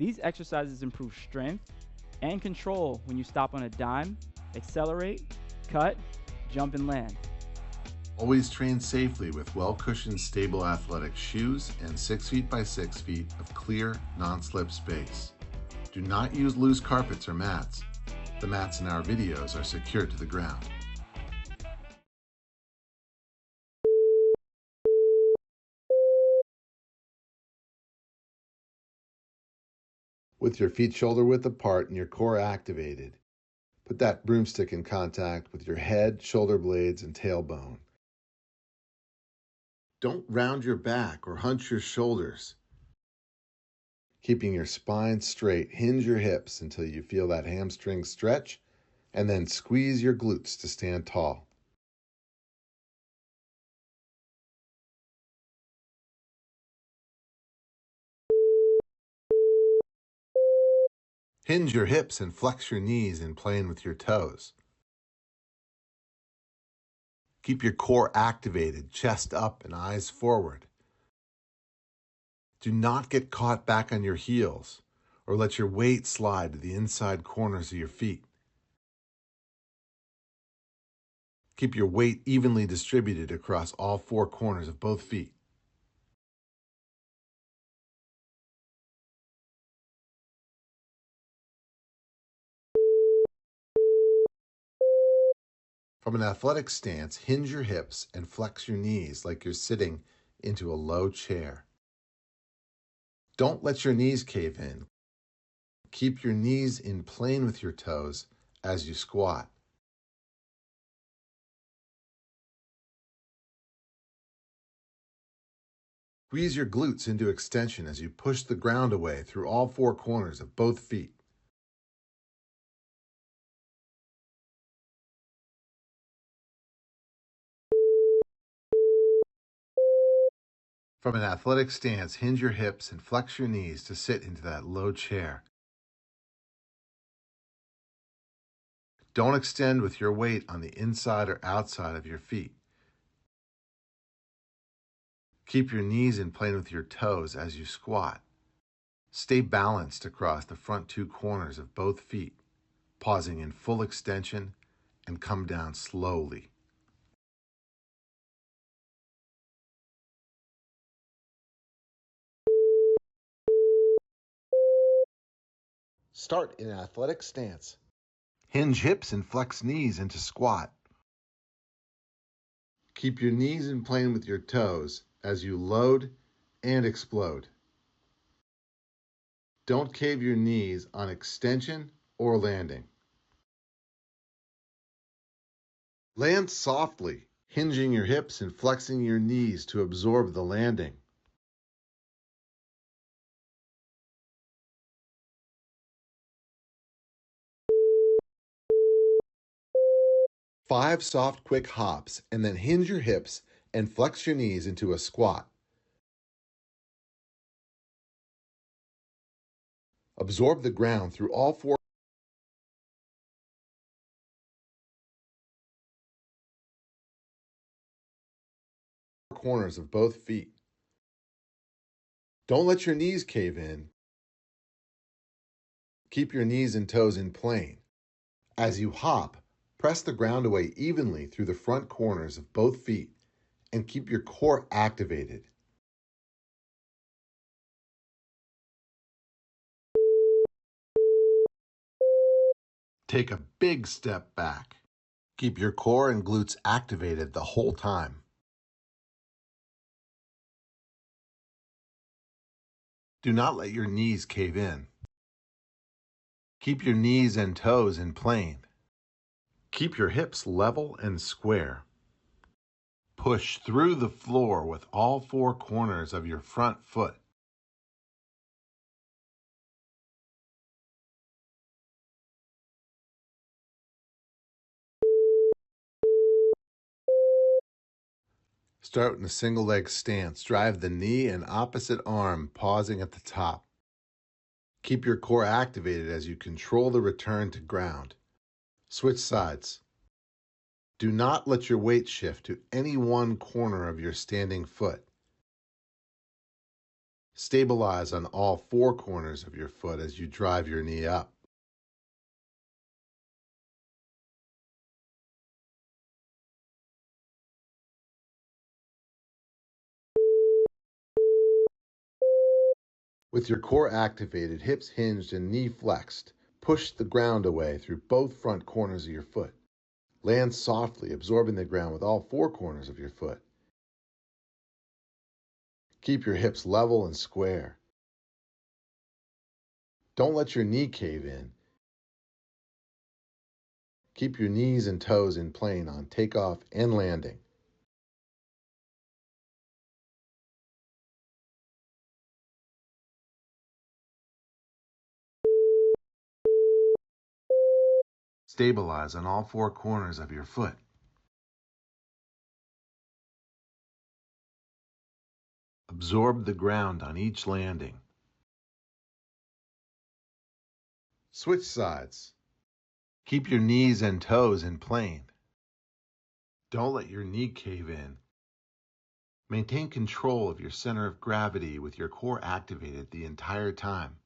These exercises improve strength and control when you stop on a dime, accelerate, cut, jump, and land. Always train safely with well-cushioned, stable athletic shoes and 6 feet by 6 feet of clear, non-slip space. Do not use loose carpets or mats. The mats in our videos are secured to the ground. With your feet shoulder width apart and your core activated, put that broomstick in contact with your head, shoulder blades, and tailbone. Don't round your back or hunch your shoulders. Keeping your spine straight, hinge your hips until you feel that hamstring stretch, and then squeeze your glutes to stand tall. Hinge your hips and flex your knees in playing with your toes. Keep your core activated, chest up and eyes forward. Do not get caught back on your heels or let your weight slide to the inside corners of your feet. Keep your weight evenly distributed across all 4 corners of both feet. From an athletic stance, hinge your hips and flex your knees like you're sitting into a low chair. Don't let your knees cave in. Keep your knees in plane with your toes as you squat. Squeeze your glutes into extension as you push the ground away through all 4 corners of both feet. From an athletic stance, hinge your hips and flex your knees to sit into that low chair. Don't extend with your weight on the inside or outside of your feet. Keep your knees in plane with your toes as you squat. Stay balanced across the front 2 corners of both feet, pausing in full extension and come down slowly. Start in an athletic stance. Hinge hips and flex knees into squat. Keep your knees in plane with your toes as you load and explode. Don't cave your knees on extension or landing. Land softly, hinging your hips and flexing your knees to absorb the landing. Five soft, quick hops, and then hinge your hips and flex your knees into a squat. Absorb the ground through all 4 corners of both feet. Don't let your knees cave in. Keep your knees and toes in plane. As you hop, press the ground away evenly through the front corners of both feet and keep your core activated. Take a big step back. Keep your core and glutes activated the whole time. Do not let your knees cave in. Keep your knees and toes in plane. Keep your hips level and square. Push through the floor with all 4 corners of your front foot. Start in a single leg stance. Drive the knee and opposite arm, pausing at the top. Keep your core activated as you control the return to ground. Switch sides. Do not let your weight shift to any one corner of your standing foot. Stabilize on all four corners of your foot as you drive your knee up. With your core activated, hips hinged, and knee flexed, push the ground away through both front corners of your foot. Land softly, absorbing the ground with all four corners of your foot. Keep your hips level and square. Don't let your knee cave in. Keep your knees and toes in plane on takeoff and landing. Stabilize on all four corners of your foot. Absorb the ground on each landing. Switch sides. Keep your knees and toes in plane. Don't let your knee cave in. Maintain control of your center of gravity with your core activated the entire time.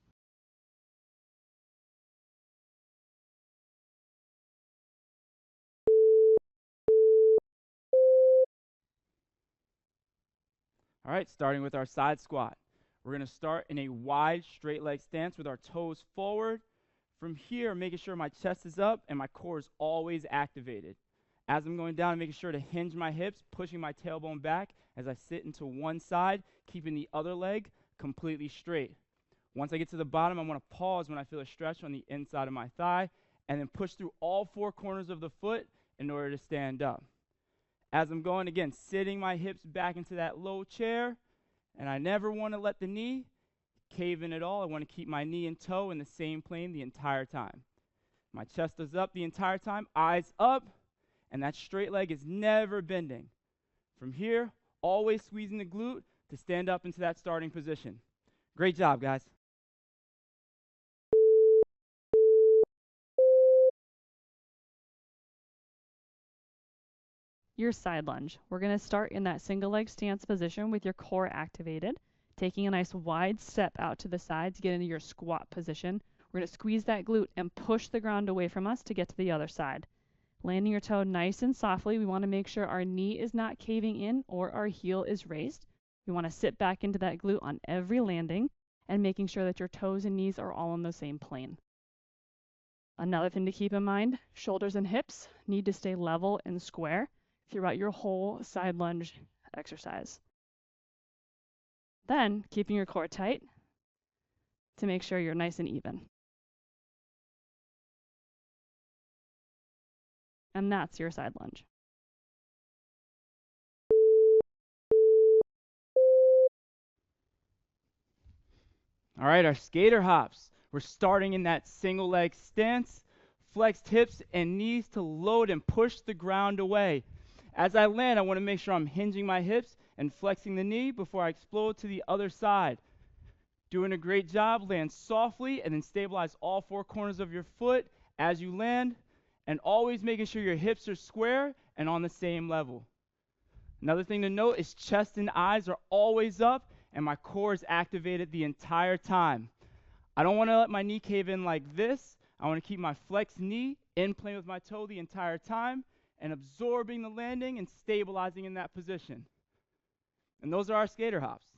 All right, starting with our side squat. We're going to start in a wide, straight leg stance with our toes forward. From here, making sure my chest is up and my core is always activated. As I'm going down, I'm making sure to hinge my hips, pushing my tailbone back as I sit into one side, keeping the other leg completely straight. Once I get to the bottom, I want to pause when I feel a stretch on the inside of my thigh, and then push through all four corners of the foot in order to stand up. As I'm going, again, sitting my hips back into that low chair, and I never want to let the knee cave in at all. I want to keep my knee and toe in the same plane the entire time. My chest is up the entire time, eyes up, and that straight leg is never bending. From here, always squeezing the glute to stand up into that starting position. Great job, guys. Your side lunge. We're going to start in that single leg stance position with your core activated, taking a nice wide step out to the side to get into your squat position. We're going to squeeze that glute and push the ground away from us to get to the other side. Landing your toe nice and softly. We want to make sure our knee is not caving in or our heel is raised. We want to sit back into that glute on every landing and making sure that your toes and knees are all on the same plane. Another thing to keep in mind, shoulders and hips need to stay level and square throughout your whole side lunge exercise. Then, keeping your core tight to make sure you're nice and even. And that's your side lunge. All right, our skater hops. We're starting in that single leg stance, flexed hips and knees to load and push the ground away. As I land, I want to make sure I'm hinging my hips and flexing the knee before I explode to the other side. Doing a great job. Land softly and then stabilize all four corners of your foot as you land, and always making sure your hips are square and on the same level. Another thing to note is chest and eyes are always up and my core is activated the entire time. I don't want to let my knee cave in like this. I want to keep my flexed knee in plane with my toe the entire time and absorbing the landing and stabilizing in that position. And those are our skater hops.